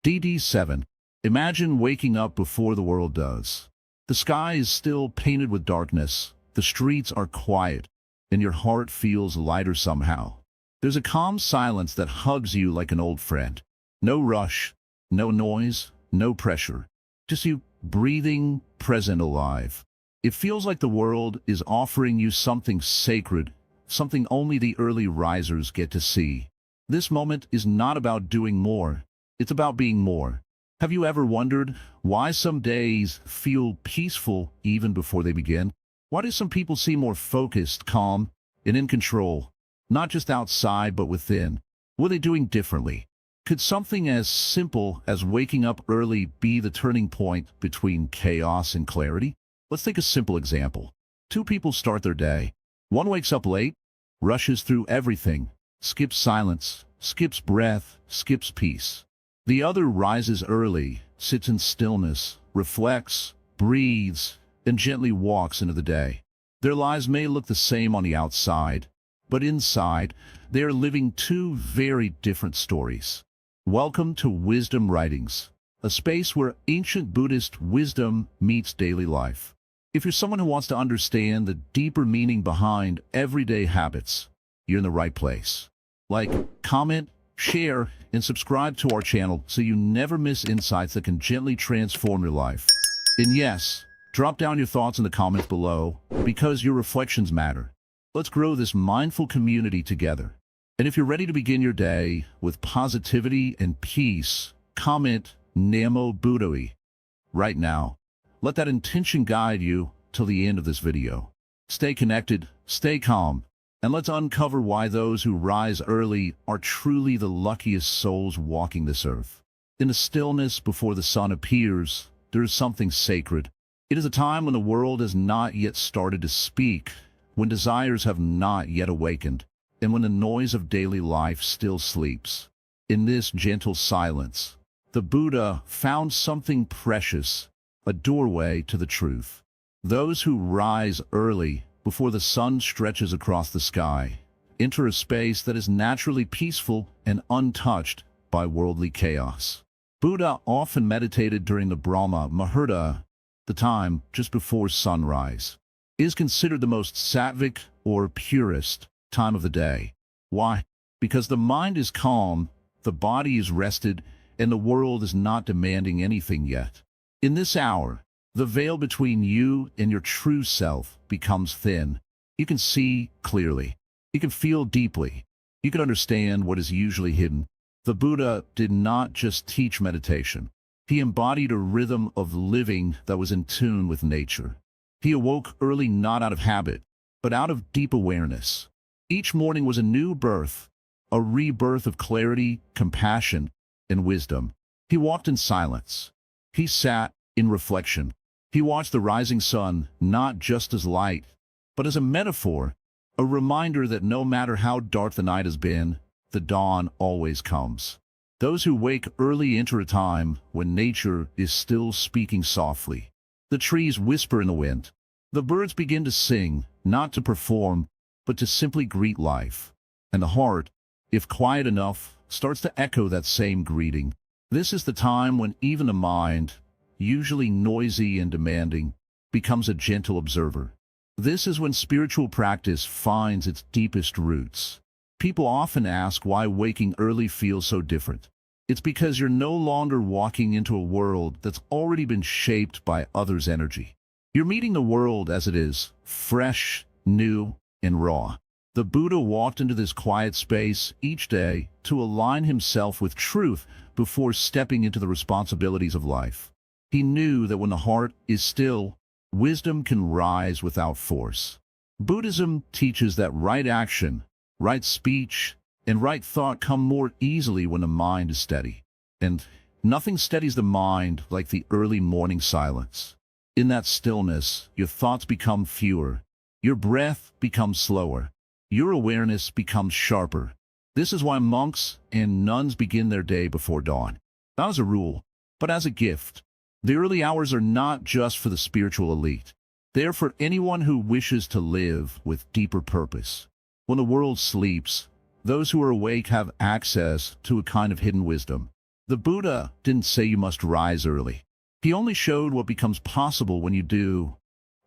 DD7. Imagine waking up before the world does. The sky is still painted with darkness, the streets are quiet, and your heart feels lighter somehow. There's a calm silence that hugs you like an old friend. No rush, no noise, no pressure. Just you breathing, present, alive. It feels like the world is offering you something sacred, something only the early risers get to see. This moment is not about doing more, it's about being more. Have you ever wondered why some days feel peaceful even before they begin? Why do some people seem more focused, calm, and in control? Not just outside, but within. What are they doing differently? Could something as simple as waking up early be the turning point between chaos and clarity? Let's take a simple example. Two people start their day. One wakes up late, rushes through everything, skips silence, skips breath, skips peace. The other rises early, sits in stillness, reflects, breathes, and gently walks into the day. Their lives may look the same on the outside, but inside, they are living two very different stories. Welcome to Wisdom Writings, a space where ancient Buddhist wisdom meets daily life. If you're someone who wants to understand the deeper meaning behind everyday habits, you're in the right place. Like, comment, share, and subscribe to our channel so you never miss insights that can gently transform your life. And yes, drop down your thoughts in the comments below, because your reflections matter. Let's grow this mindful community together. And if you're ready to begin your day with positivity and peace, comment Namo Buddhoi right now. Let that intention guide you till the end of this video. Stay connected, stay calm, and let's uncover why those who rise early are truly the luckiest souls walking this earth. In the stillness before the sun appears, there is something sacred. It is a time when the world has not yet started to speak, when desires have not yet awakened, and when the noise of daily life still sleeps. In this gentle silence, the Buddha found something precious, a doorway to the truth. Those who rise early, before the sun stretches across the sky, enter a space that is naturally peaceful and untouched by worldly chaos. Buddha often meditated during the Brahma Muhurta, the time just before sunrise. It is considered the most sattvic or purest time of the day. Why? Because the mind is calm, the body is rested, and the world is not demanding anything yet. In this hour, the veil between you and your true self becomes thin. You can see clearly. You can feel deeply. You can understand what is usually hidden. The Buddha did not just teach meditation. He embodied a rhythm of living that was in tune with nature. He awoke early not out of habit, but out of deep awareness. Each morning was a new birth, a rebirth of clarity, compassion, and wisdom. He walked in silence. He sat in reflection. He watched the rising sun not just as light, but as a metaphor, a reminder that no matter how dark the night has been, the dawn always comes. Those who wake early enter a time when nature is still speaking softly. The trees whisper in the wind. The birds begin to sing, not to perform, but to simply greet life. And the heart, if quiet enough, starts to echo that same greeting. This is the time when even the mind, usually noisy and demanding, becomes a gentle observer. This is when spiritual practice finds its deepest roots. People often ask why waking early feels so different. It's because you're no longer walking into a world that's already been shaped by others' energy. You're meeting the world as it is, fresh, new, and raw. The Buddha walked into this quiet space each day to align himself with truth before stepping into the responsibilities of life. He knew that when the heart is still, wisdom can rise without force. Buddhism teaches that right action, right speech, and right thought come more easily when the mind is steady. And nothing steadies the mind like the early morning silence. In that stillness, your thoughts become fewer, your breath becomes slower, your awareness becomes sharper. This is why monks and nuns begin their day before dawn. Not as a rule, but as a gift. The early hours are not just for the spiritual elite. They are for anyone who wishes to live with deeper purpose. When the world sleeps, those who are awake have access to a kind of hidden wisdom. The Buddha didn't say you must rise early. He only showed what becomes possible when you do.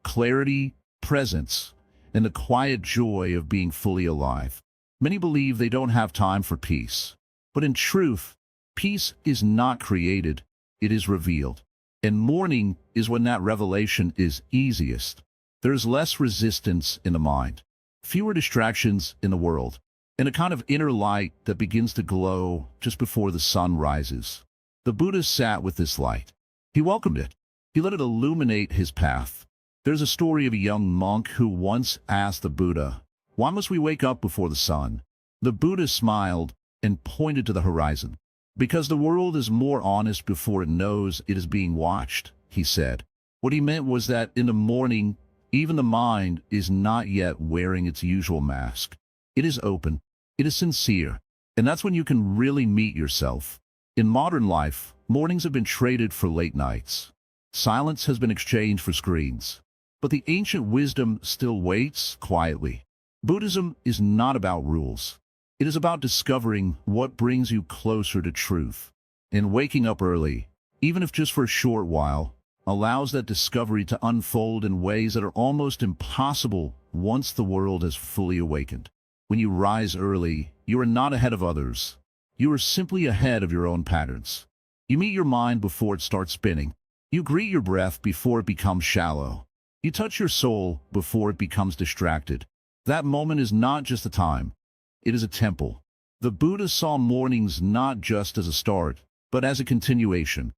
Clarity, presence, and the quiet joy of being fully alive. Many believe they don't have time for peace. But in truth, peace is not created, it is revealed. And morning is when that revelation is easiest. There is less resistance in the mind, fewer distractions in the world, and a kind of inner light that begins to glow just before the sun rises. The Buddha sat with this light. He welcomed it. He let it illuminate his path. There's a story of a young monk who once asked the Buddha, "Why must we wake up before the sun?" The Buddha smiled and pointed to the horizon. "Because the world is more honest before it knows it is being watched," he said. What he meant was that in the morning, even the mind is not yet wearing its usual mask. It is open. It is sincere. And that's when you can really meet yourself. In modern life, mornings have been traded for late nights. Silence has been exchanged for screens. But the ancient wisdom still waits quietly. Buddhism is not about rules. It is about discovering what brings you closer to truth. And waking up early, even if just for a short while, allows that discovery to unfold in ways that are almost impossible once the world has fully awakened. When you rise early, you are not ahead of others. You are simply ahead of your own patterns. You meet your mind before it starts spinning. You greet your breath before it becomes shallow. You touch your soul before it becomes distracted. That moment is not just a time. It is a temple. The Buddha saw mornings not just as a start, but as a continuation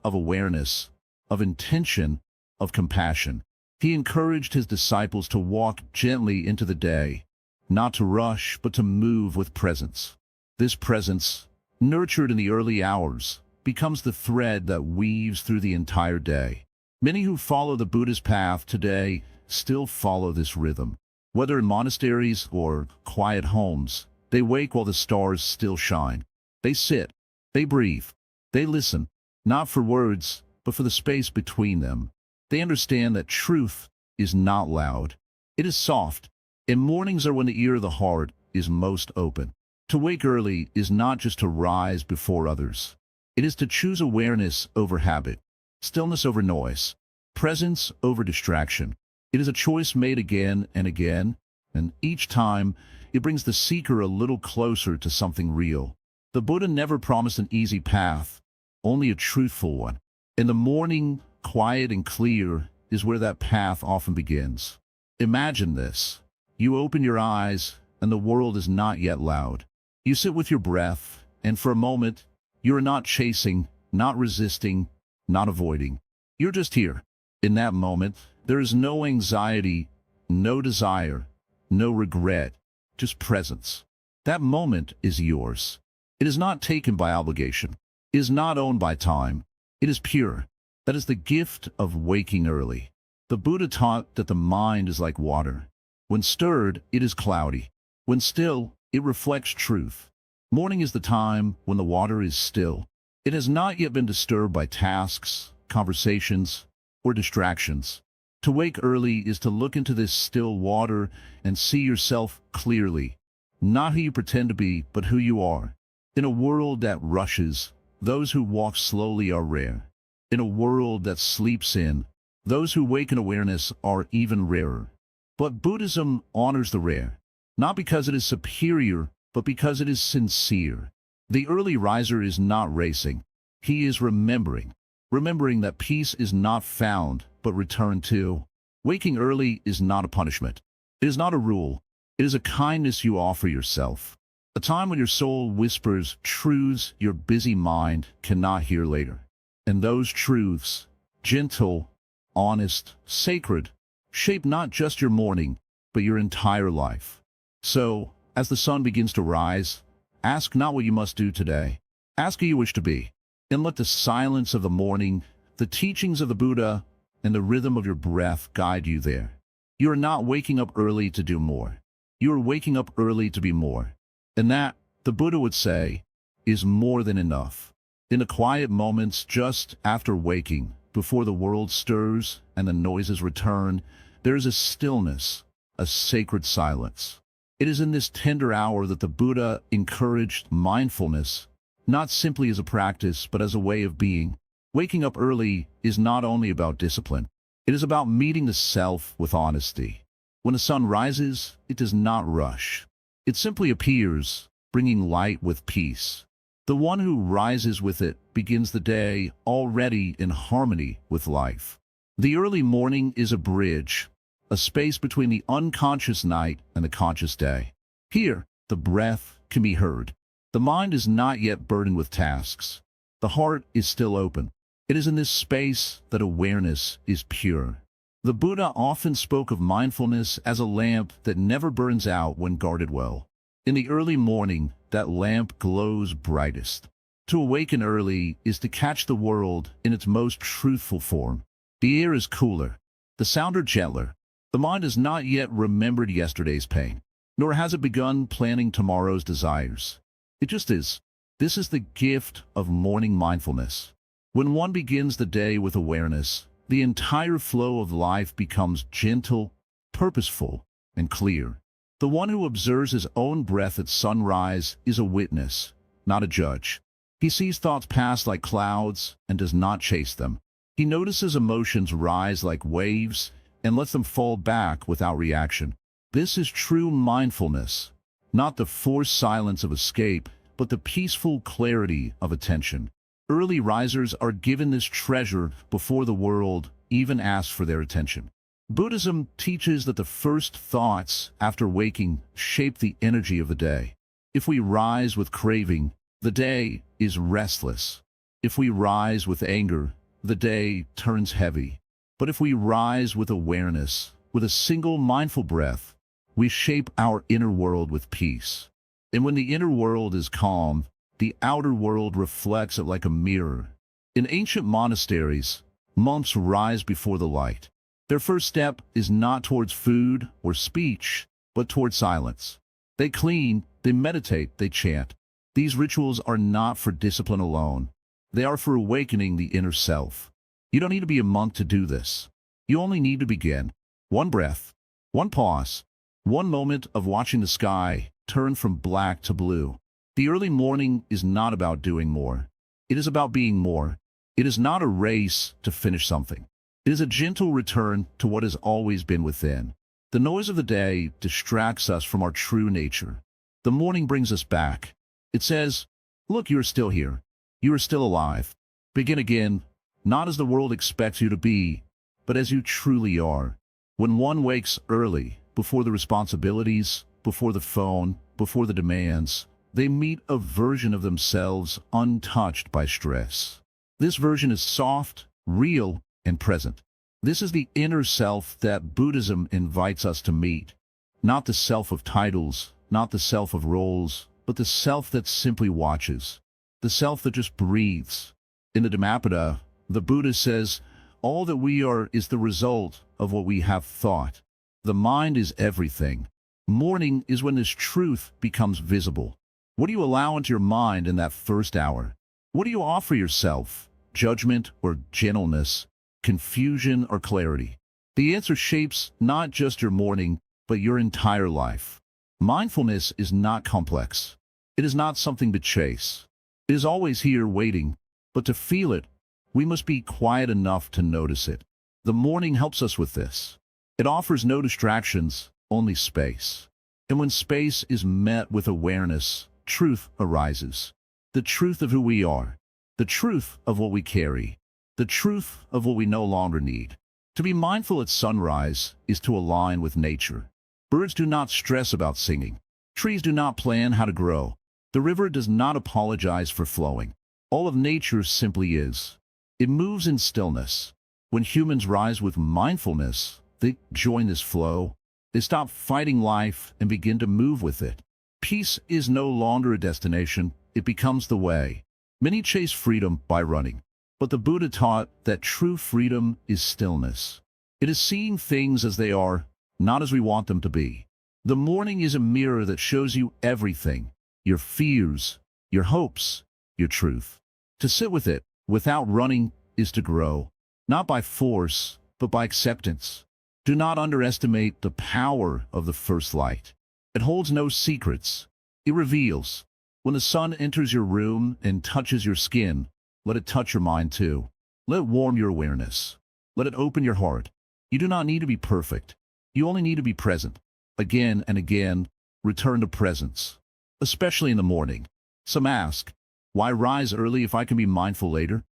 of awareness, of intention, of compassion. He encouraged his disciples to walk gently into the day, not to rush, but to move with presence. This presence, nurtured in the early hours, becomes the thread that weaves through the entire day. Many who follow the Buddha's path today still follow this rhythm. Whether in monasteries or quiet homes, they wake while the stars still shine. They sit, they breathe, they listen, not for words, but for the space between them. They understand that truth is not loud. It is soft, and mornings are when the ear of the heart is most open. To wake early is not just to rise before others. It is to choose awareness over habit, stillness over noise, presence over distraction. It is a choice made again, and each time it brings the seeker a little closer to something real. The Buddha never promised an easy path, only a truthful one. In the morning, quiet and clear, is where that path often begins. Imagine this. You open your eyes, and the world is not yet loud. You sit with your breath, and for a moment, you are not chasing, not resisting, not avoiding. You're just here. In that moment, there is no anxiety, no desire, no regret, just presence. That moment is yours. It is not taken by obligation. It is not owned by time. It is pure. That is the gift of waking early. The Buddha taught that the mind is like water. When stirred, it is cloudy. When still, it reflects truth. Morning is the time when the water is still. It has not yet been disturbed by tasks, conversations, or distractions. To wake early is to look into this still water and see yourself clearly. Not who you pretend to be, but who you are. In a world that rushes, those who walk slowly are rare. In a world that sleeps in, those who wake in awareness are even rarer. But Buddhism honors the rare, not because it is superior, but because it is sincere. The early riser is not racing. He is remembering that peace is not found, but returned to. Waking early is not a punishment. It is not a rule. It is a kindness you offer yourself. A time when your soul whispers truths your busy mind cannot hear later. And those truths, gentle, honest, sacred, shape not just your morning, but your entire life. So, as the sun begins to rise, ask not what you must do today. Ask who you wish to be. And let the silence of the morning, the teachings of the Buddha, and the rhythm of your breath guide you there. You are not waking up early to do more. You are waking up early to be more. And that, the Buddha would say, is more than enough. In the quiet moments just after waking, before the world stirs and the noises return, there is a stillness, a sacred silence. It is in this tender hour that the Buddha encouraged mindfulness, not simply as a practice, but as a way of being. Waking up early is not only about discipline. It is about meeting the self with honesty. When the sun rises, it does not rush. It simply appears, bringing light with peace. The one who rises with it begins the day already in harmony with life. The early morning is a bridge, a space between the unconscious night and the conscious day. Here, the breath can be heard. The mind is not yet burdened with tasks. The heart is still open. It is in this space that awareness is pure. The Buddha often spoke of mindfulness as a lamp that never burns out when guarded well. In the early morning, that lamp glows brightest. To awaken early is to catch the world in its most truthful form. The air is cooler, the sound are gentler. The mind has not yet remembered yesterday's pain, nor has it begun planning tomorrow's desires. It just is. This is the gift of morning mindfulness. When one begins the day with awareness, the entire flow of life becomes gentle, purposeful, and clear. The one who observes his own breath at sunrise is a witness, not a judge. He sees thoughts pass like clouds and does not chase them. He notices emotions rise like waves and lets them fall back without reaction. This is true mindfulness, not the forced silence of escape, but the peaceful clarity of attention. Early risers are given this treasure before the world even asks for their attention. Buddhism teaches that the first thoughts after waking shape the energy of the day. If we rise with craving, the day is restless. If we rise with anger, the day turns heavy. But if we rise with awareness, with a single mindful breath, we shape our inner world with peace. And when the inner world is calm, the outer world reflects it like a mirror. In ancient monasteries, monks rise before the light. Their first step is not towards food or speech, but towards silence. They clean, they meditate, they chant. These rituals are not for discipline alone. They are for awakening the inner self. You don't need to be a monk to do this. You only need to begin. One breath, one pause, one moment of watching the sky turn from black to blue. The early morning is not about doing more. It is about being more. It is not a race to finish something. It is a gentle return to what has always been within. The noise of the day distracts us from our true nature. The morning brings us back. It says, look, you are still here. You are still alive. Begin again, not as the world expects you to be, but as you truly are. When one wakes early, before the responsibilities, before the phone, before the demands, they meet a version of themselves untouched by stress. This version is soft, real, and present. This is the inner self that Buddhism invites us to meet. Not the self of titles, not the self of roles, but the self that simply watches. The self that just breathes. In the Dhammapada, the Buddha says, all that we are is the result of what we have thought. The mind is everything. Morning is when this truth becomes visible. What do you allow into your mind in that first hour? What do you offer yourself? Judgment or gentleness? Confusion or clarity? The answer shapes not just your morning, but your entire life. Mindfulness is not complex. It is not something to chase. It is always here waiting, but to feel it, we must be quiet enough to notice it. The morning helps us with this. It offers no distractions, only space. And when space is met with awareness, truth arises. The truth of who we are. The truth of what we carry. The truth of what we no longer need. To be mindful at sunrise is to align with nature. Birds do not stress about singing. Trees do not plan how to grow. The river does not apologize for flowing. All of nature simply is. It moves in stillness. When humans rise with mindfulness, they join this flow. They stop fighting life and begin to move with it. Peace is no longer a destination, it becomes the way. Many chase freedom by running. But the Buddha taught that true freedom is stillness. It is seeing things as they are, not as we want them to be. The morning is a mirror that shows you everything, your fears, your hopes, your truth. To sit with it, without running, is to grow, not by force, but by acceptance. Do not underestimate the power of the first light. It holds no secrets. It reveals. When the sun enters your room and touches your skin, let it touch your mind too. Let it warm your awareness. Let it open your heart. You do not need to be perfect. You only need to be present. Again and again, return to presence. Especially in the morning. Some ask, why rise early if I can be mindful later?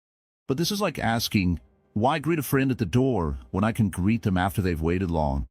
But this is like asking, why greet a friend at the door when I can greet them after they've waited long?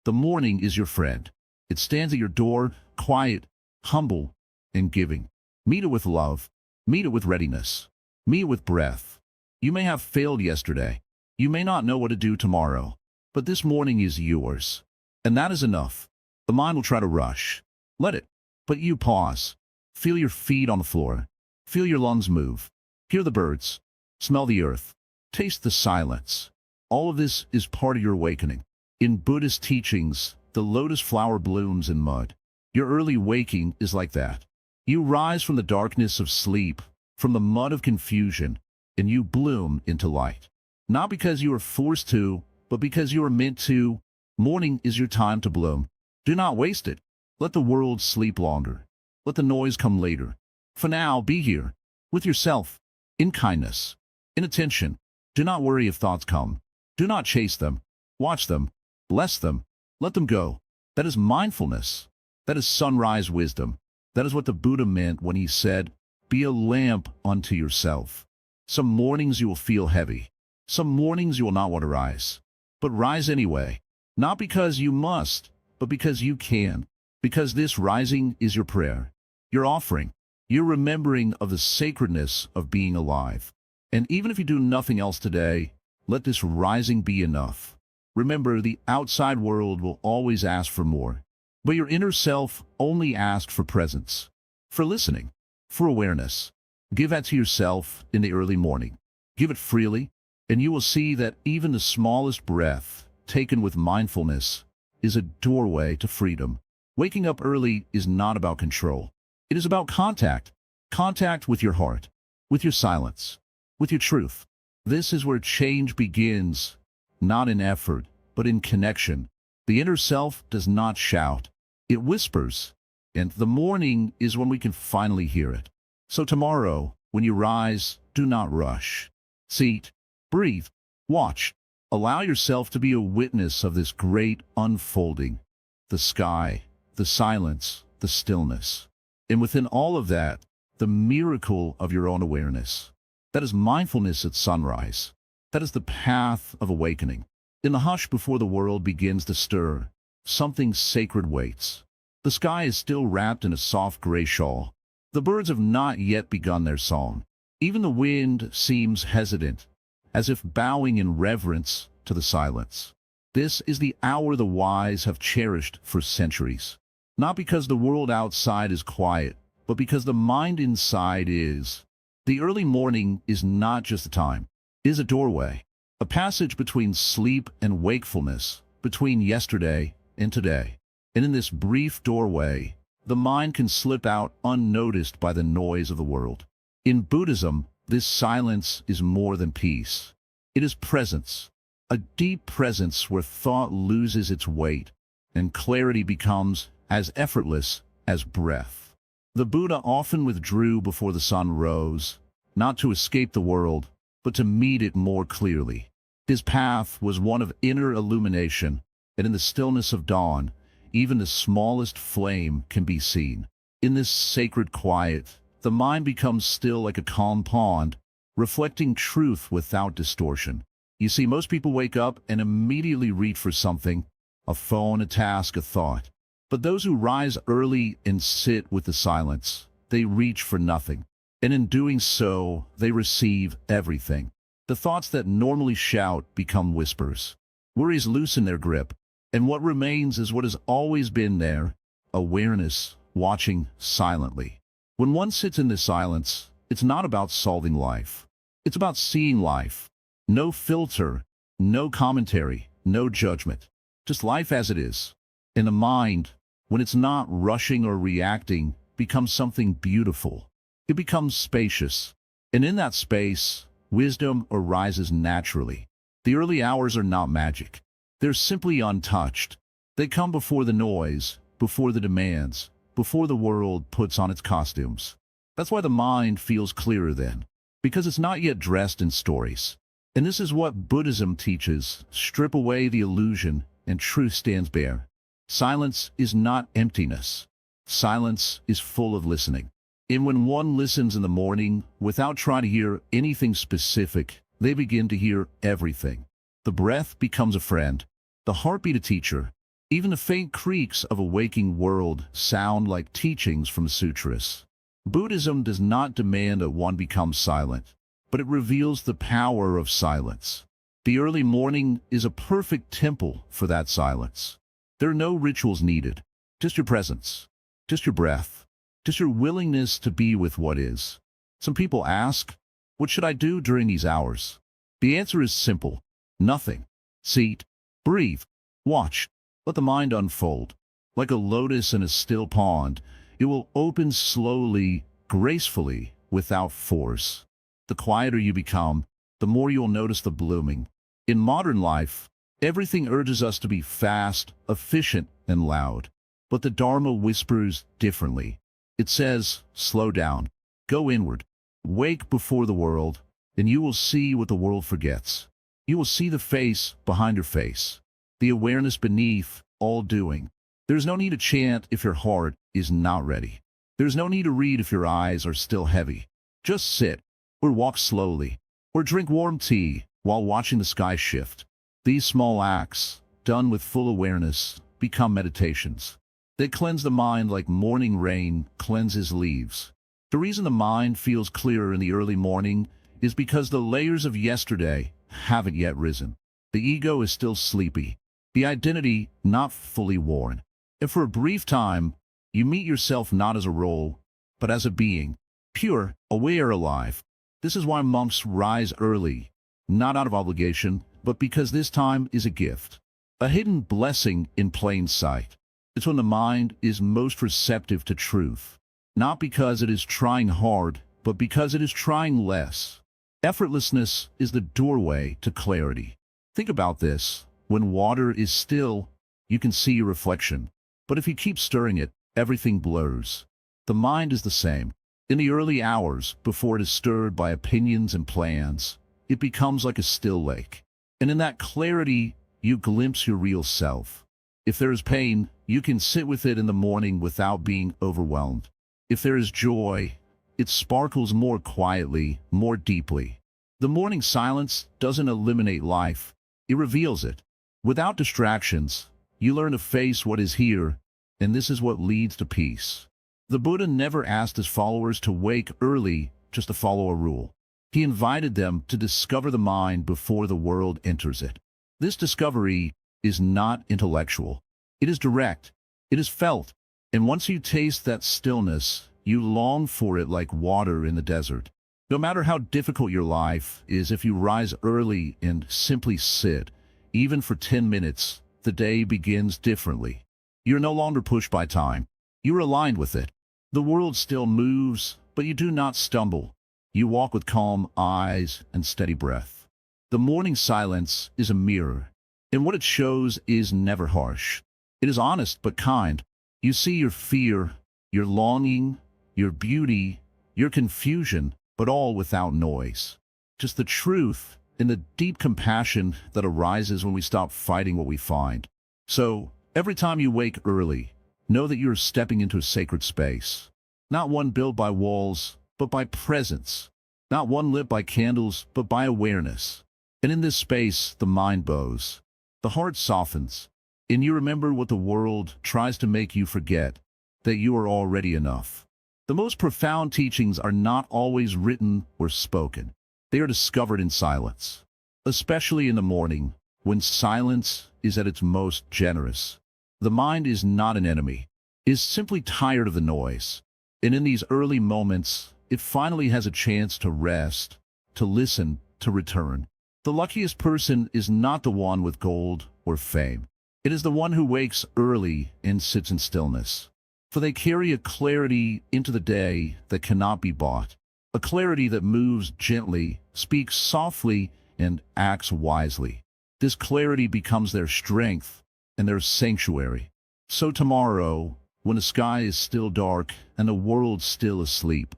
The morning is your friend. It stands at your door, quiet, humble, and giving. Meet it with love. Meet it with readiness. Meet it with breath. You may have failed yesterday. You may not know what to do tomorrow. But this morning is yours. And that is enough. The mind will try to rush. Let it. But you pause. Feel your feet on the floor. Feel your lungs move. Hear the birds. Smell the earth. Taste the silence. All of this is part of your awakening. In Buddhist teachings, the lotus flower blooms in mud. Your early waking is like that. You rise from the darkness of sleep, from the mud of confusion, and you bloom into light. Not because you are forced to, but because you are meant to. Morning is your time to bloom. Do not waste it. Let the world sleep longer. Let the noise come later. For now, be here, with yourself, in kindness, in attention. Do not worry if thoughts come. Do not chase them. Watch them. Bless them. Let them go. That is mindfulness. That is sunrise wisdom. That is what the Buddha meant when he said, be a lamp unto yourself. Some mornings you will feel heavy. Some mornings you will not want to rise. But rise anyway. Not because you must, but because you can. Because this rising is your prayer, your offering, your remembering of the sacredness of being alive. And even if you do nothing else today, let this rising be enough. Remember, the outside world will always ask for more. But your inner self only asks for presence, for listening, for awareness. Give that to yourself in the early morning. Give it freely, and you will see that even the smallest breath, taken with mindfulness, is a doorway to freedom. Waking up early is not about control. It is about contact. Contact with your heart, with your silence, with your truth. This is where change begins, not in effort, but in connection. The inner self does not shout. It whispers, and the morning is when we can finally hear it. So tomorrow, when you rise, do not rush. Sit, breathe, watch. Allow yourself to be a witness of this great unfolding. The sky, the silence, the stillness. And within all of that, the miracle of your own awareness. That is mindfulness at sunrise. That is the path of awakening. In the hush before the world begins to stir, something sacred waits. The sky is still wrapped in a soft gray shawl. The birds have not yet begun their song. Even the wind seems hesitant, as if bowing in reverence to the silence. This is the hour the wise have cherished for centuries. Not because the world outside is quiet, but because the mind inside is. The early morning is not just a time. It is a doorway, a passage between sleep and wakefulness, between yesterday and today. And in this brief doorway, the mind can slip out unnoticed by the noise of the world. In Buddhism, this silence is more than peace. It is presence, a deep presence where thought loses its weight and clarity becomes as effortless as breath. The Buddha often withdrew before the sun rose, not to escape the world, but to meet it more clearly. His path was one of inner illumination, and in the stillness of dawn, even the smallest flame can be seen. In this sacred quiet, the mind becomes still like a calm pond, reflecting truth without distortion. You see, most people wake up and immediately reach for something, a phone, a task, a thought. But those who rise early and sit with the silence, they reach for nothing. And in doing so, they receive everything. The thoughts that normally shout become whispers. Worries loosen their grip. And what remains is what has always been there, awareness, watching silently. When one sits in this silence, it's not about solving life. It's about seeing life. No filter, no commentary, no judgment. Just life as it is. And the mind, when it's not rushing or reacting, becomes something beautiful. It becomes spacious. And in that space, wisdom arises naturally. The early hours are not magic. They're simply untouched. They come before the noise, before the demands, before the world puts on its costumes. That's why the mind feels clearer then, because it's not yet dressed in stories. And this is what Buddhism teaches: strip away the illusion, and truth stands bare. Silence is not emptiness. Silence is full of listening. And when one listens in the morning, without trying to hear anything specific, they begin to hear everything. The breath becomes a friend, the heartbeat a teacher. Even the faint creaks of a waking world sound like teachings from sutras. Buddhism does not demand that one become silent, but it reveals the power of silence. The early morning is a perfect temple for that silence. There are no rituals needed, just your presence, just your breath, just your willingness to be with what is. Some people ask, what should I do during these hours? The answer is simple: nothing. Sit, breathe, watch, let the mind unfold. Like a lotus in a still pond, it will open slowly, gracefully, without force. The quieter you become, the more you'll notice the blooming. In modern life, everything urges us to be fast, efficient, and loud. But the Dharma whispers differently. It says, slow down, go inward, wake before the world, and you will see what the world forgets. You will see the face behind your face, the awareness beneath all doing. There's no need to chant if your heart is not ready. There's no need to read if your eyes are still heavy. Just sit, or walk slowly, or drink warm tea while watching the sky shift. These small acts, done with full awareness, become meditations. They cleanse the mind like morning rain cleanses leaves. The reason the mind feels clearer in the early morning is because the layers of yesterday haven't yet risen. The ego is still sleepy, the identity not fully worn. And for a brief time, you meet yourself not as a role, but as a being, pure, aware, alive. This is why monks rise early, not out of obligation, but because this time is a gift, a hidden blessing in plain sight. It's when the mind is most receptive to truth, not because it is trying hard, but because it is trying less. Effortlessness is the doorway to clarity. Think about this. When water is still, you can see your reflection. But if you keep stirring it, everything blurs. The mind is the same. In the early hours, before it is stirred by opinions and plans, it becomes like a still lake. And in that clarity, you glimpse your real self. If there is pain, you can sit with it in the morning without being overwhelmed. If there is joy, it sparkles more quietly, more deeply. The morning silence doesn't eliminate life, it reveals it. Without distractions, you learn to face what is here, and this is what leads to peace. The Buddha never asked his followers to wake early just to follow a rule. He invited them to discover the mind before the world enters it. This discovery is not intellectual. It is direct. It is felt. And once you taste that stillness, you long for it like water in the desert. No matter how difficult your life is, if you rise early and simply sit, even for 10 minutes, the day begins differently. You're no longer pushed by time. You are aligned with it. The world still moves, but you do not stumble. You walk with calm eyes and steady breath. The morning silence is a mirror, and what it shows is never harsh. It is honest but kind. You see your fear, your longing, your beauty, your confusion, but all without noise. Just the truth and the deep compassion that arises when we stop fighting what we find. So, every time you wake early, know that you're stepping into a sacred space. Not one built by walls, but by presence. Not one lit by candles, but by awareness. And in this space, the mind bows. The heart softens. And you remember what the world tries to make you forget, that you are already enough. The most profound teachings are not always written or spoken. They are discovered in silence. Especially in the morning, when silence is at its most generous. The mind is not an enemy. It is simply tired of the noise. And in these early moments, it finally has a chance to rest, to listen, to return. The luckiest person is not the one with gold or fame. It is the one who wakes early and sits in stillness. For they carry a clarity into the day that cannot be bought. A clarity that moves gently, speaks softly, and acts wisely. This clarity becomes their strength and their sanctuary. So tomorrow, when the sky is still dark and the world still asleep,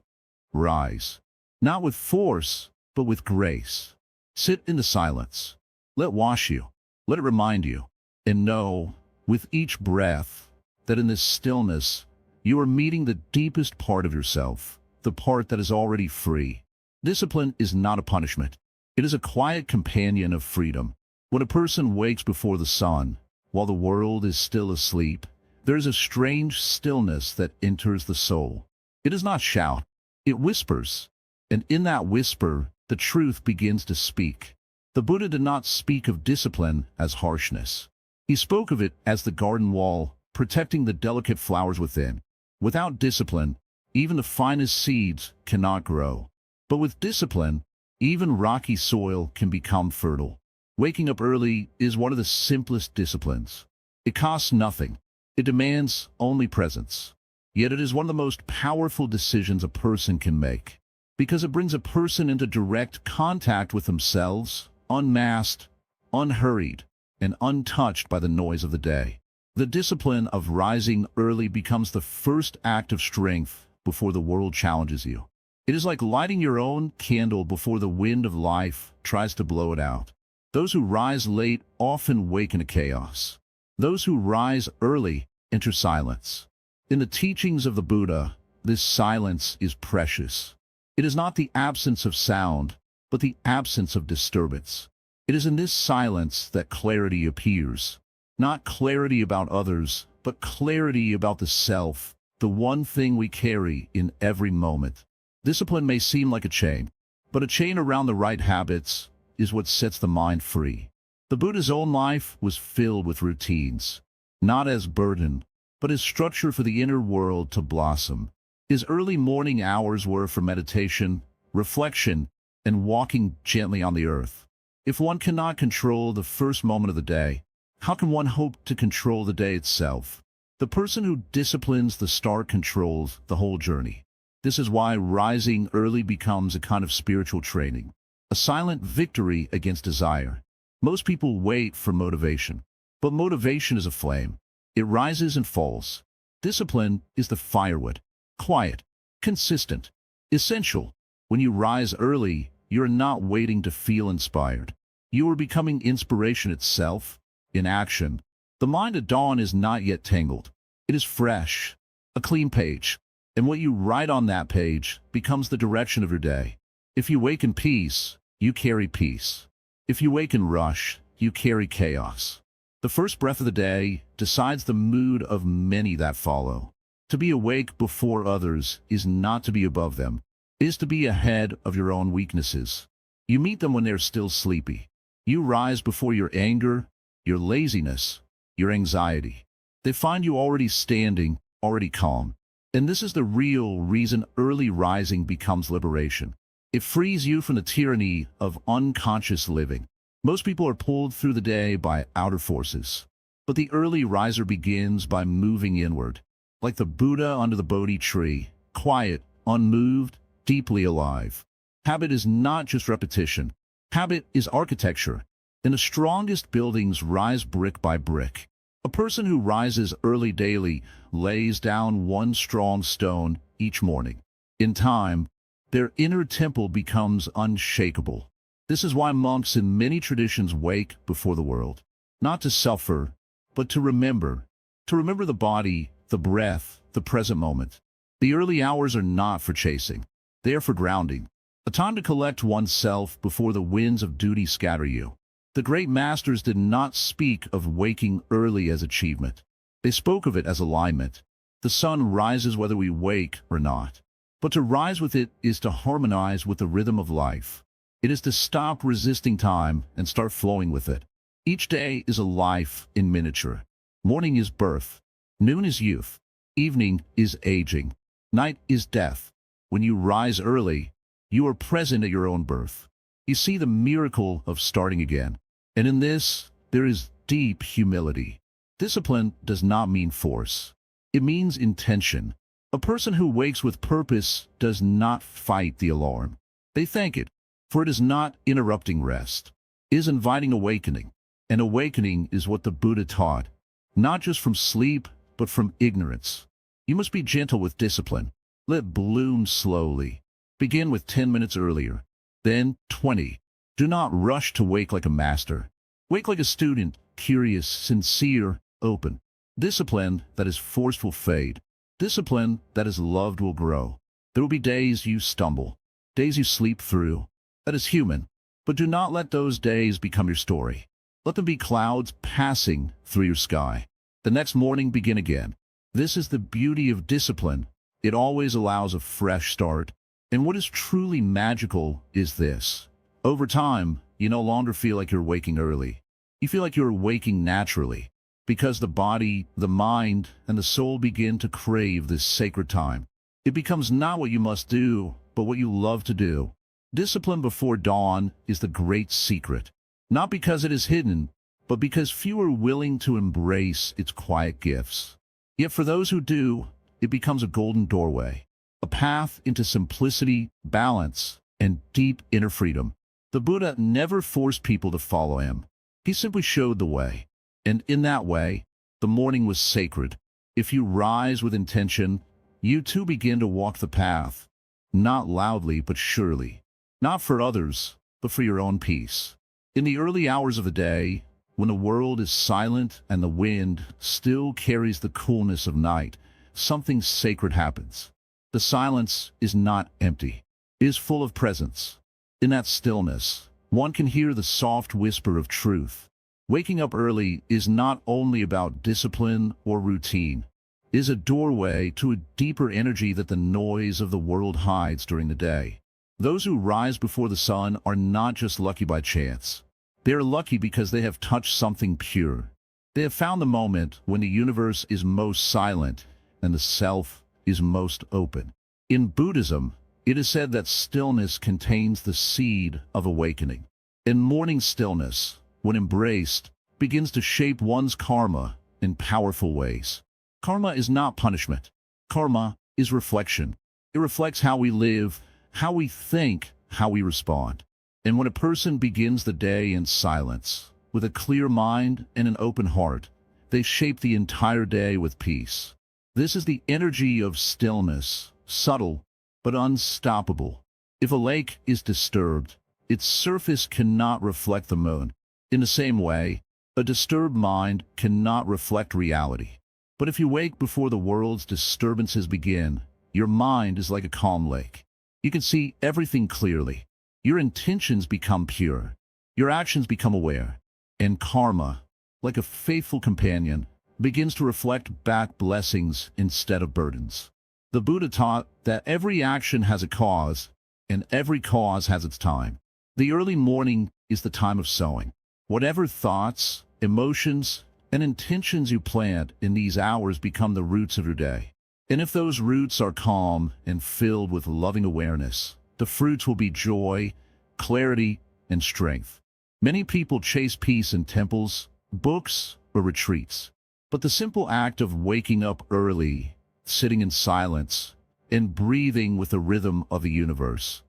rise. Not with force, but with grace. Sit in the silence. Let it wash you. Let it remind you. And know, with each breath, that in this stillness, you are meeting the deepest part of yourself, the part that is already free. Discipline is not a punishment. It is a quiet companion of freedom. When a person wakes before the sun, while the world is still asleep, there is a strange stillness that enters the soul. It does not shout, it whispers. And in that whisper, the truth begins to speak. The Buddha did not speak of discipline as harshness. He spoke of it as the garden wall, protecting the delicate flowers within. Without discipline, even the finest seeds cannot grow. But with discipline, even rocky soil can become fertile. Waking up early is one of the simplest disciplines. It costs nothing. It demands only presence. Yet it is one of the most powerful decisions a person can make, because it brings a person into direct contact with themselves, unmasked, unhurried, and untouched by the noise of the day. The discipline of rising early becomes the first act of strength before the world challenges you. It is like lighting your own candle before the wind of life tries to blow it out. Those who rise late often wake into chaos. Those who rise early enter silence. In the teachings of the Buddha, this silence is precious. It is not the absence of sound, but the absence of disturbance. It is in this silence that clarity appears. Not clarity about others, but clarity about the self, the one thing we carry in every moment. Discipline may seem like a chain, but a chain around the right habits is what sets the mind free. The Buddha's own life was filled with routines, not as burden, but as structure for the inner world to blossom. His early morning hours were for meditation, reflection, and walking gently on the earth. If one cannot control the first moment of the day, how can one hope to control the day itself? The person who disciplines the start controls the whole journey. This is why rising early becomes a kind of spiritual training, a silent victory against desire. Most people wait for motivation, but motivation is a flame. It rises and falls. Discipline is the firewood, quiet, consistent, essential. When you rise early, you're not waiting to feel inspired. You are becoming inspiration itself, in action. The mind at dawn is not yet tangled. It is fresh, a clean page. And what you write on that page becomes the direction of your day. If you wake in peace, you carry peace. If you wake in rush, you carry chaos. The first breath of the day decides the mood of many that follow. To be awake before others is not to be above them. It is to be ahead of your own weaknesses. You meet them when they're still sleepy. You rise before your anger, your laziness, your anxiety. They find you already standing, already calm. And this is the real reason early rising becomes liberation. It frees you from the tyranny of unconscious living. Most people are pulled through the day by outer forces. But the early riser begins by moving inward, like the Buddha under the Bodhi tree, quiet, unmoved, deeply alive. Habit is not just repetition. Habit is architecture, and the strongest buildings rise brick by brick. A person who rises early daily lays down one strong stone each morning. In time, their inner temple becomes unshakable. This is why monks in many traditions wake before the world, not to suffer, but to remember the body, the breath, the present moment. The early hours are not for chasing. They are for grounding, a time to collect oneself before the winds of duty scatter you. The great masters did not speak of waking early as achievement. They spoke of it as alignment. The sun rises whether we wake or not. But to rise with it is to harmonize with the rhythm of life. It is to stop resisting time and start flowing with it. Each day is a life in miniature. Morning is birth. Noon is youth. Evening is aging. Night is death. When you rise early, you are present at your own birth. You see the miracle of starting again. And in this, there is deep humility. Discipline does not mean force. It means intention. A person who wakes with purpose does not fight the alarm. They thank it, for it is not interrupting rest. It is inviting awakening. And awakening is what the Buddha taught, not just from sleep, but from ignorance. You must be gentle with discipline. Let it bloom slowly. Begin with 10 minutes earlier, then 20. Do not rush to wake like a master. Wake like a student, curious, sincere, open. Discipline that is forced will fade. Discipline that is loved will grow. There will be days you stumble, days you sleep through. That is human. But do not let those days become your story. Let them be clouds passing through your sky. The next morning, begin again. This is the beauty of discipline. It always allows a fresh start. And what is truly magical is this. Over time, you no longer feel like you're waking early. You feel like you're waking naturally, because the body, the mind, and the soul begin to crave this sacred time. It becomes not what you must do, but what you love to do. Discipline before dawn is the great secret, not because it is hidden, but because few are willing to embrace its quiet gifts. Yet for those who do, it becomes a golden doorway, a path into simplicity, balance, and deep inner freedom. The Buddha never forced people to follow him. He simply showed the way. And in that way, the morning was sacred. If you rise with intention, you too begin to walk the path, not loudly but surely, not for others, but for your own peace. In the early hours of the day, when the world is silent and the wind still carries the coolness of night, something sacred happens. The silence is not empty. It is full of presence. In that stillness, one can hear the soft whisper of truth. Waking up early is not only about discipline or routine. It is a doorway to a deeper energy that the noise of the world hides during the day. Those who rise before the sun are not just lucky by chance. They are lucky because they have touched something pure. They have found the moment when the universe is most silent and the self is most open. In Buddhism, it is said that stillness contains the seed of awakening. And morning stillness, when embraced, begins to shape one's karma in powerful ways. Karma is not punishment. Karma is reflection. It reflects how we live, how we think, how we respond. And when a person begins the day in silence, with a clear mind and an open heart, they shape the entire day with peace. This is the energy of stillness, subtle but unstoppable. If a lake is disturbed, its surface cannot reflect the moon. In the same way, a disturbed mind cannot reflect reality. But if you wake before the world's disturbances begin, your mind is like a calm lake. You can see everything clearly. Your intentions become pure. Your actions become aware. And karma, like a faithful companion, begins to reflect back blessings instead of burdens. The Buddha taught that every action has a cause, and every cause has its time. The early morning is the time of sowing. Whatever thoughts, emotions, and intentions you plant in these hours become the roots of your day. And if those roots are calm and filled with loving awareness, the fruits will be joy, clarity, and strength. Many people chase peace in temples, books, or retreats. But the simple act of waking up early, sitting in silence, and breathing with the rhythm of the universe,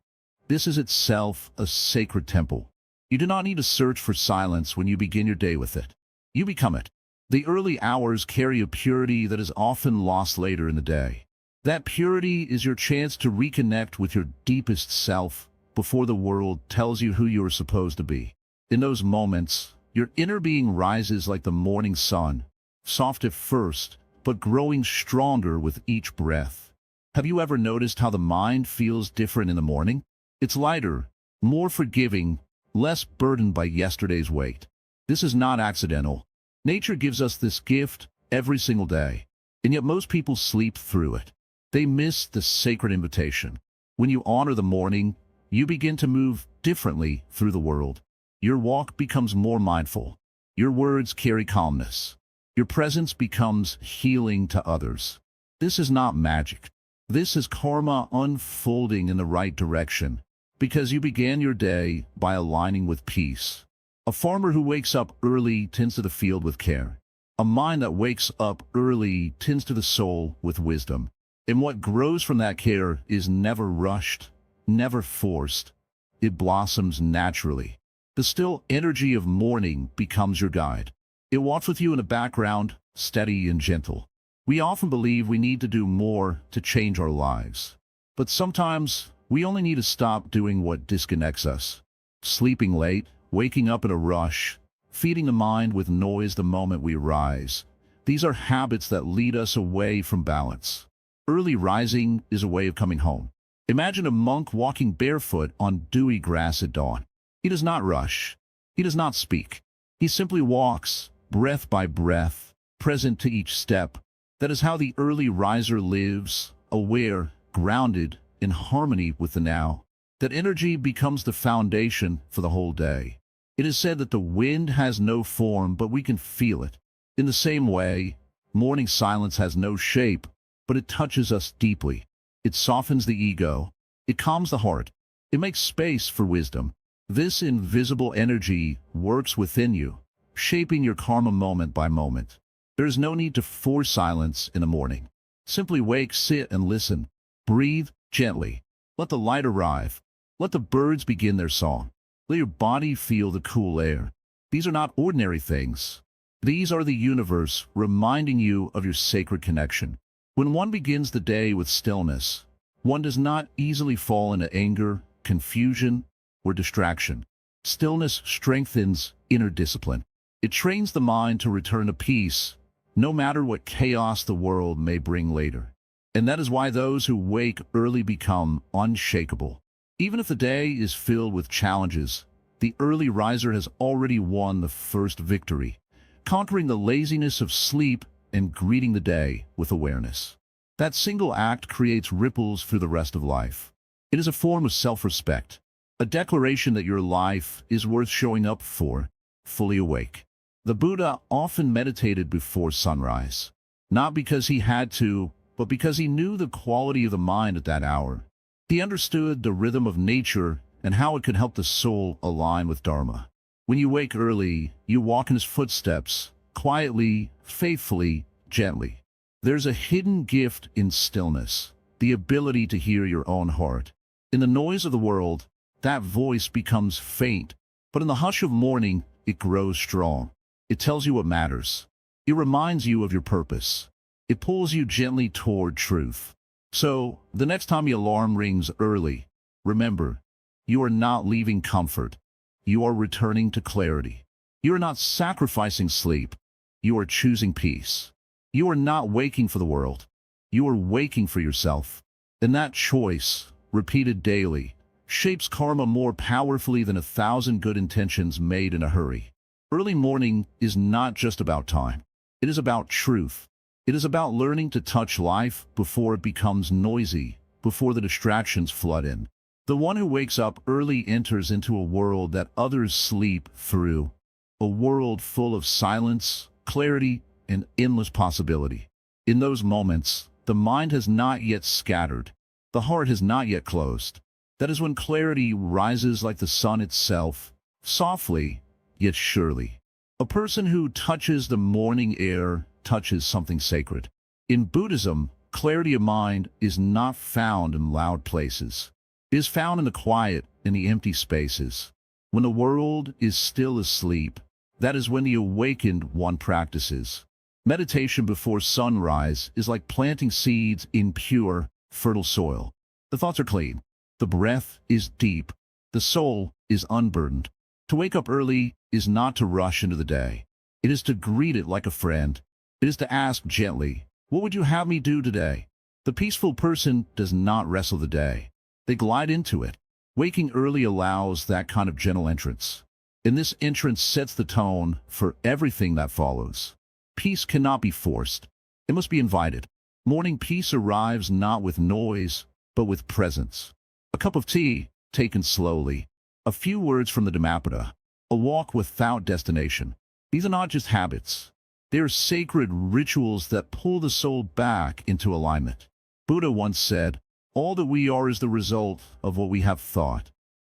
this is itself a sacred temple. You do not need to search for silence when you begin your day with it. You become it. The early hours carry a purity that is often lost later in the day. That purity is your chance to reconnect with your deepest self before the world tells you who you are supposed to be. In those moments, your inner being rises like the morning sun, soft at first, but growing stronger with each breath. Have you ever noticed how the mind feels different in the morning? It's lighter, more forgiving, less burdened by yesterday's weight. This is not accidental. Nature gives us this gift every single day, and yet most people sleep through it. They miss the sacred invitation. When you honor the morning, you begin to move differently through the world. Your walk becomes more mindful. Your words carry calmness. Your presence becomes healing to others. This is not magic. This is karma unfolding in the right direction, because you began your day by aligning with peace. A farmer who wakes up early tends to the field with care. A mind that wakes up early tends to the soul with wisdom. And what grows from that care is never rushed, never forced. It blossoms naturally. The still energy of morning becomes your guide. It walks with you in the background, steady and gentle. We often believe we need to do more to change our lives. But sometimes We only need to stop doing what disconnects us. Sleeping late, waking up in a rush, feeding the mind with noise the moment we rise. These are habits that lead us away from balance. Early rising is a way of coming home. Imagine a monk walking barefoot on dewy grass at dawn. He does not rush. He does not speak. He simply walks, breath by breath, present to each step. That is how the early riser lives, aware, grounded, in harmony with the now. That energy becomes the foundation for the whole day. It is said that the wind has no form, but we can feel it. In the same way, morning silence has no shape, but it touches us deeply. It softens the ego. It calms the heart. It makes space for wisdom. This invisible energy works within you, shaping your karma moment by moment. There is no need to force silence in the morning. Simply wake, sit, and listen. Breathe gently. Let the light arrive. Let the birds begin their song. Let your body feel the cool air. These are not ordinary things. These are the universe reminding you of your sacred connection. When one begins the day with stillness, one does not easily fall into anger, confusion, or distraction. Stillness strengthens inner discipline. It trains the mind to return to peace, no matter what chaos the world may bring later. And that is why those who wake early become unshakable. Even if the day is filled with challenges, the early riser has already won the first victory, conquering the laziness of sleep and greeting the day with awareness. That single act creates ripples through the rest of life. It is a form of self-respect, a declaration that your life is worth showing up for, fully awake. The Buddha often meditated before sunrise, not because he had to, but because he knew the quality of the mind at that hour. He understood the rhythm of nature and how it could help the soul align with Dharma. When you wake early, you walk in his footsteps, quietly, faithfully, gently. There's a hidden gift in stillness, the ability to hear your own heart. In the noise of the world, that voice becomes faint, but in the hush of morning, it grows strong. It tells you what matters. It reminds you of your purpose. It pulls you gently toward truth. So, the next time your alarm rings early, remember, you are not leaving comfort. You are returning to clarity. You are not sacrificing sleep. You are choosing peace. You are not waking for the world. You are waking for yourself. And that choice, repeated daily, shapes karma more powerfully than 1,000 good intentions made in a hurry. Early morning is not just about time. It is about truth. It is about learning to touch life before it becomes noisy, before the distractions flood in. The one who wakes up early enters into a world that others sleep through, a world full of silence, clarity, and endless possibility. In those moments, the mind has not yet scattered, the heart has not yet closed. That is when clarity rises like the sun itself, softly, yet surely. A person who touches the morning air touches something sacred. In Buddhism, clarity of mind is not found in loud places. It is found in the quiet, in the empty spaces. When the world is still asleep, that is when the awakened one practices. Meditation before sunrise is like planting seeds in pure, fertile soil. The thoughts are clean. The breath is deep. The soul is unburdened. To wake up early is not to rush into the day. It is to greet it like a friend. It is to ask gently, "What would you have me do today?" The peaceful person does not wrestle the day. They glide into it. Waking early allows that kind of gentle entrance. And this entrance sets the tone for everything that follows. Peace cannot be forced. It must be invited. Morning peace arrives not with noise, but with presence. A cup of tea, taken slowly. A few words from the Dhammapada. A walk without destination. These are not just habits. They are sacred rituals that pull the soul back into alignment. Buddha once said, "All that we are is the result of what we have thought."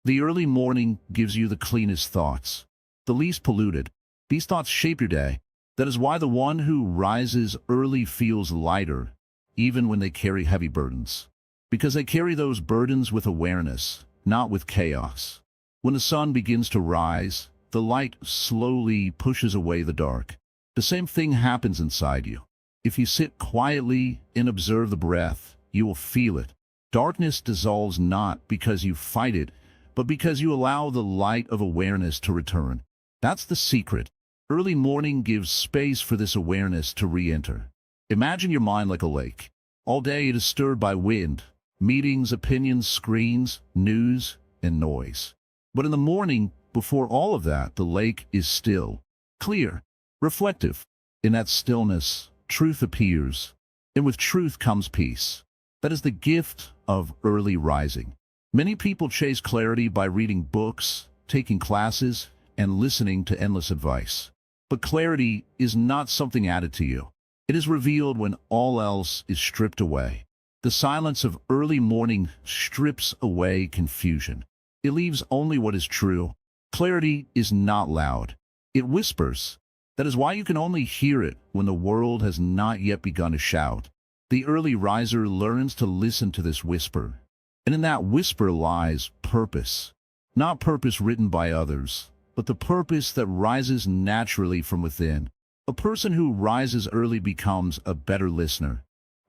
The early morning gives you the cleanest thoughts, the least polluted. These thoughts shape your day. That is why the one who rises early feels lighter, even when they carry heavy burdens. Because they carry those burdens with awareness, not with chaos. When the sun begins to rise, the light slowly pushes away the dark. The same thing happens inside you. If you sit quietly and observe the breath, you will feel it. Darkness dissolves not because you fight it, but because you allow the light of awareness to return. That's the secret. Early morning gives space for this awareness to re-enter. Imagine your mind like a lake. All day it is stirred by wind, meetings, opinions, screens, news, and noise. But in the morning, before all of that, the lake is still, clear, reflective. In that stillness, truth appears, and with truth comes peace. That is the gift of early rising. Many people chase clarity by reading books, taking classes, and listening to endless advice. But clarity is not something added to you. It is revealed when all else is stripped away. The silence of early morning strips away confusion. It leaves only what is true. Clarity is not loud. It whispers. That is why you can only hear it when the world has not yet begun to shout. The early riser learns to listen to this whisper. And in that whisper lies purpose. Not purpose written by others, but the purpose that rises naturally from within. A person who rises early becomes a better listener,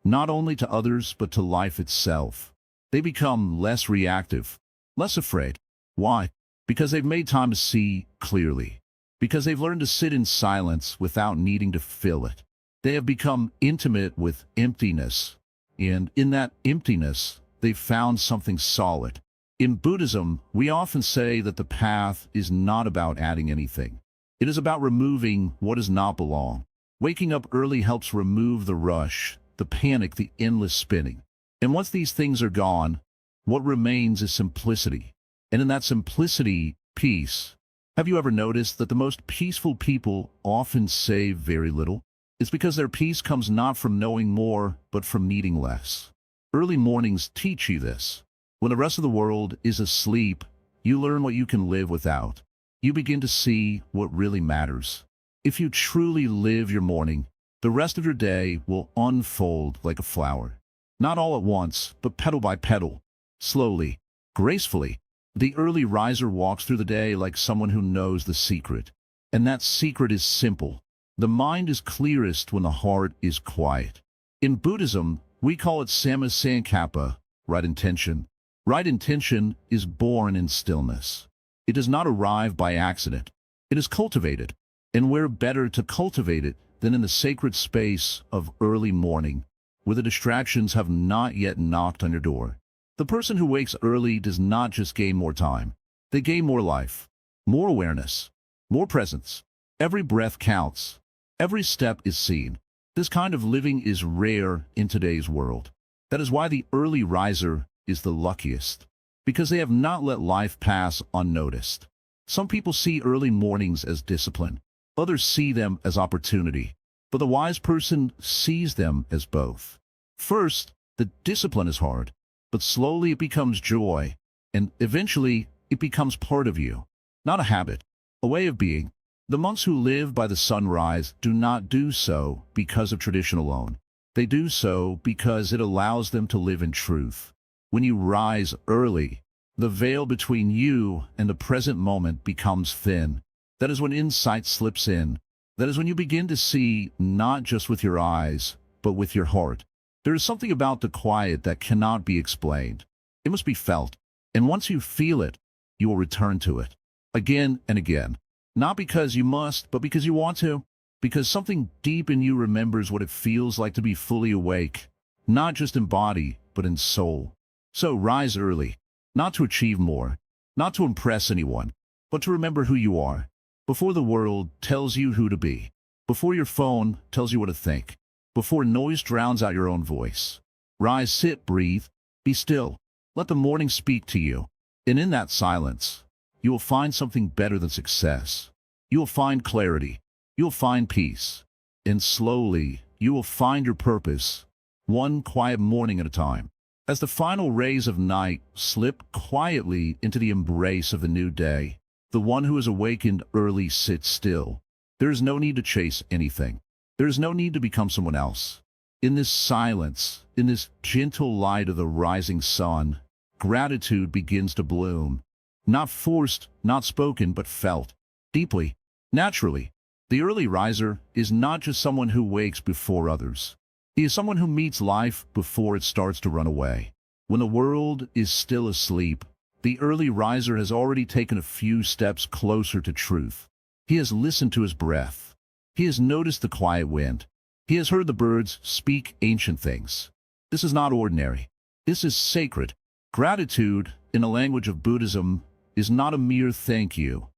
not only to others but to life itself. They become less reactive, less afraid. Why? Because they've made time to see clearly. Because they've learned to sit in silence without needing to fill it. They have become intimate with emptiness, and in that emptiness, they've found something solid. In Buddhism, we often say that the path is not about adding anything. It is about removing what does not belong. Waking up early helps remove the rush, the panic, the endless spinning. And once these things are gone, what remains is simplicity. And in that simplicity, peace. Have you ever noticed that the most peaceful people often say very little? It's because their peace comes not from knowing more, but from needing less. Early mornings teach you this. When the rest of the world is asleep, you learn what you can live without. You begin to see what really matters. If you truly live your morning, the rest of your day will unfold like a flower. Not all at once, but petal by petal, slowly, gracefully. The early riser walks through the day like someone who knows the secret. And that secret is simple. The mind is clearest when the heart is quiet. In Buddhism, we call it samma sankappa, right intention. Right intention is born in stillness. It does not arrive by accident. It is cultivated. And where better to cultivate it than in the sacred space of early morning, where the distractions have not yet knocked on your door. The person who wakes early does not just gain more time. They gain more life, more awareness, more presence. Every breath counts. Every step is seen. This kind of living is rare in today's world. That is why the early riser is the luckiest, because they have not let life pass unnoticed. Some people see early mornings as discipline. Others see them as opportunity. But the wise person sees them as both. First, the discipline is hard, but slowly it becomes joy, and eventually it becomes part of you. Not a habit, a way of being. The monks who live by the sunrise do not do so because of tradition alone. They do so because it allows them to live in truth. When you rise early, the veil between you and the present moment becomes thin. That is when insight slips in. That is when you begin to see not just with your eyes, but with your heart. There is something about the quiet that cannot be explained. It must be felt. And once you feel it, you will return to it. Again and again. Not because you must, but because you want to. Because something deep in you remembers what it feels like to be fully awake. Not just in body, but in soul. So rise early. Not to achieve more. Not to impress anyone. But to remember who you are. Before the world tells you who to be. Before your phone tells you what to think. Before noise drowns out your own voice. Rise, sit, breathe. Be still. Let the morning speak to you. And in that silence, you will find something better than success. You will find clarity. You will find peace. And slowly, you will find your purpose, one quiet morning at a time. As the final rays of night slip quietly into the embrace of the new day, the one who is awakened early sits still. There is no need to chase anything. There is no need to become someone else. In this silence, in this gentle light of the rising sun, gratitude begins to bloom. Not forced, not spoken, but felt. Deeply. Naturally. The early riser is not just someone who wakes before others. He is someone who meets life before it starts to run away. When the world is still asleep, the early riser has already taken a few steps closer to truth. He has listened to his breath. He has noticed the quiet wind. He has heard the birds speak ancient things. This is not ordinary. This is sacred. Gratitude, in the language of Buddhism, is not a mere thank you.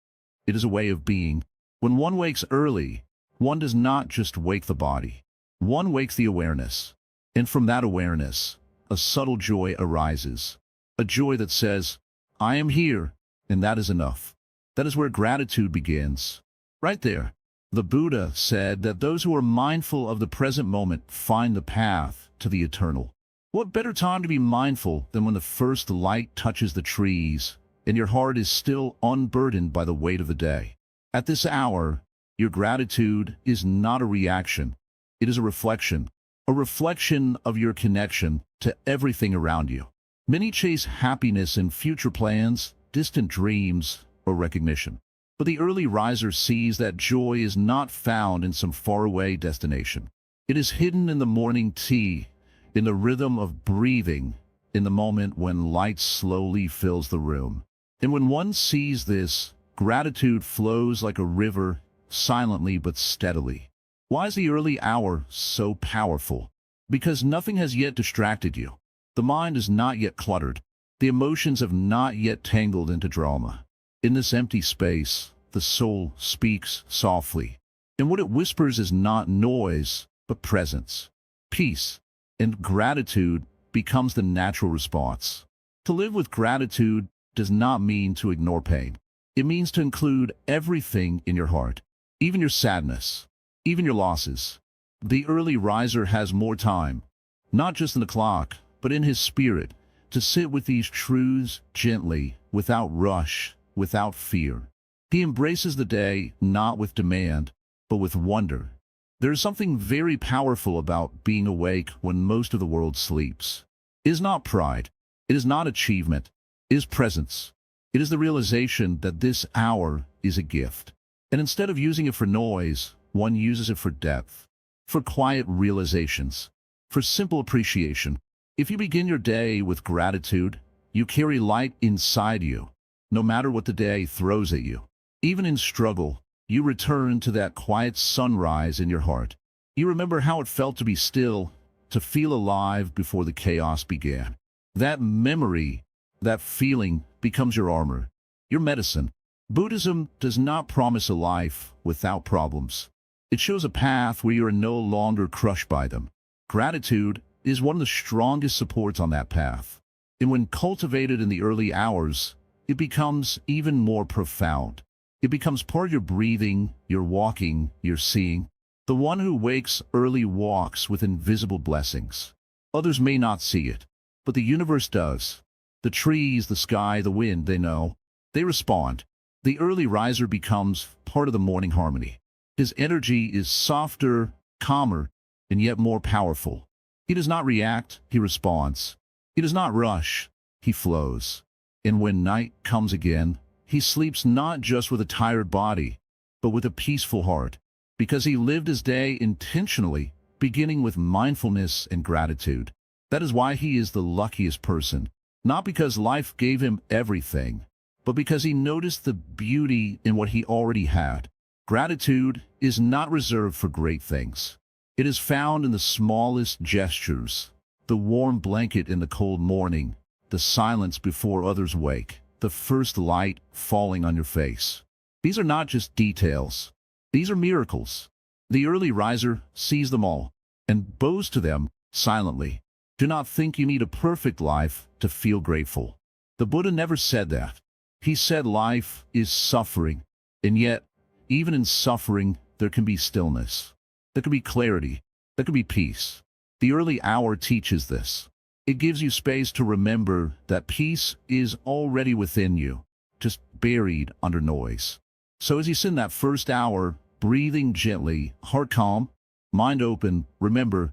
It is a way of being. When one wakes early, one does not just wake the body. One wakes the awareness. And from that awareness, a subtle joy arises. A joy that says, I am here, and that is enough. That is where gratitude begins. Right there. The Buddha said that those who are mindful of the present moment find the path to the eternal. What better time to be mindful than when the first light touches the trees and your heart is still unburdened by the weight of the day? At this hour, your gratitude is not a reaction. It is a reflection of your connection to everything around you. Many chase happiness in future plans, distant dreams, or recognition. But the early riser sees that joy is not found in some faraway destination. It is hidden in the morning tea, in the rhythm of breathing, in the moment when light slowly fills the room. And when one sees this, gratitude flows like a river, silently but steadily. Why is the early hour so powerful? Because nothing has yet distracted you. The mind is not yet cluttered. The emotions have not yet tangled into drama. In this empty space, the soul speaks softly. And what it whispers is not noise, but presence, peace, and gratitude becomes the natural response. To live with gratitude does not mean to ignore pain. It means to include everything in your heart, even your sadness, even your losses. The early riser has more time, not just in the clock, but in his spirit, to sit with these truths gently, without rush, without fear. He embraces the day not with demand, but with wonder. There is something very powerful about being awake when most of the world sleeps. It is not pride. It is not achievement. It is presence. It is the realization that this hour is a gift. And instead of using it for noise, one uses it for depth, for quiet realizations, for simple appreciation. If you begin your day with gratitude, you carry light inside you, no matter what the day throws at you. Even in struggle, you return to that quiet sunrise in your heart. You remember how it felt to be still, to feel alive before the chaos began. That memory, that feeling becomes your armor, your medicine. Buddhism does not promise a life without problems. It shows a path where you are no longer crushed by them. Gratitude is one of the strongest supports on that path. And when cultivated in the early hours, it becomes even more profound. It becomes part of your breathing, your walking, your seeing. The one who wakes early walks with invisible blessings. Others may not see it, but the universe does. The trees, the sky, the wind, they know. They respond. The early riser becomes part of the morning harmony. His energy is softer, calmer, and yet more powerful. He does not react, he responds. He does not rush, he flows. And when night comes again, he sleeps not just with a tired body, but with a peaceful heart, because he lived his day intentionally, beginning with mindfulness and gratitude. That is why he is the luckiest person, not because life gave him everything, but because he noticed the beauty in what he already had. Gratitude is not reserved for great things. It is found in the smallest gestures, the warm blanket in the cold morning, the silence before others wake, the first light falling on your face. These are not just details. These are miracles. The early riser sees them all and bows to them silently. Do not think you need a perfect life to feel grateful. The Buddha never said that. He said life is suffering, and yet, even in suffering, there can be stillness. There can be clarity. There can be peace. The early hour teaches this. It gives you space to remember that peace is already within you, just buried under noise. So as you sit in that first hour, breathing gently, heart calm, mind open, remember,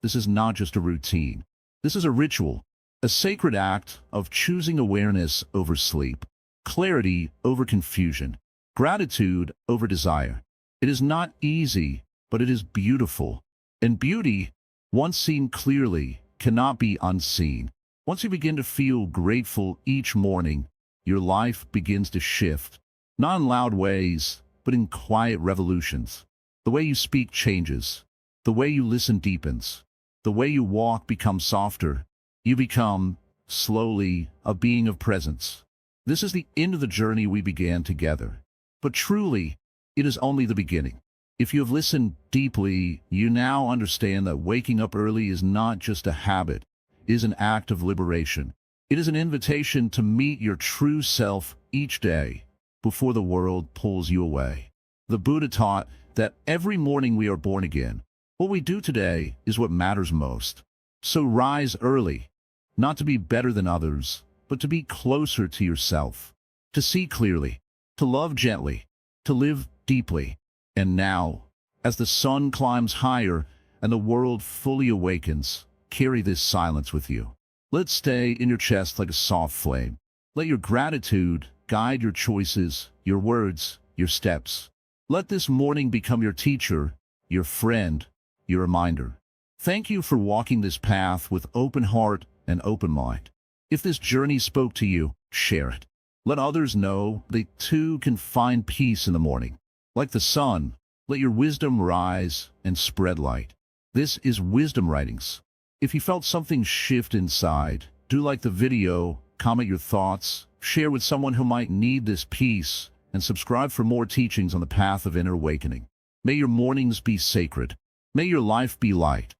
this is not just a routine. This is a ritual, a sacred act of choosing awareness over sleep, clarity over confusion, gratitude over desire. It is not easy, but it is beautiful. And beauty, once seen clearly, cannot be unseen. Once you begin to feel grateful each morning, your life begins to shift. Not in loud ways, but in quiet revolutions. The way you speak changes. The way you listen deepens. The way you walk becomes softer. You become, slowly, a being of presence. This is the end of the journey we began together. But truly, it is only the beginning. If you have listened deeply, you now understand that waking up early is not just a habit, it is an act of liberation. It is an invitation to meet your true self each day before the world pulls you away. The Buddha taught that every morning we are born again. What we do today is what matters most. So rise early, not to be better than others, but to be closer to yourself, to see clearly, to love gently, to live deeply. And now, as the sun climbs higher and the world fully awakens, carry this silence with you. Let it stay in your chest like a soft flame. Let your gratitude guide your choices, your words, your steps. Let this morning become your teacher, your friend, your reminder. Thank you for walking this path with open heart and open mind. If this journey spoke to you, share it. Let others know they too can find peace in the morning. Like the sun, let your wisdom rise and spread light. This is Wisdom Writings. If you felt something shift inside, do like the video, comment your thoughts, share with someone who might need this peace, and subscribe for more teachings on the path of inner awakening. May your mornings be sacred. May your life be light.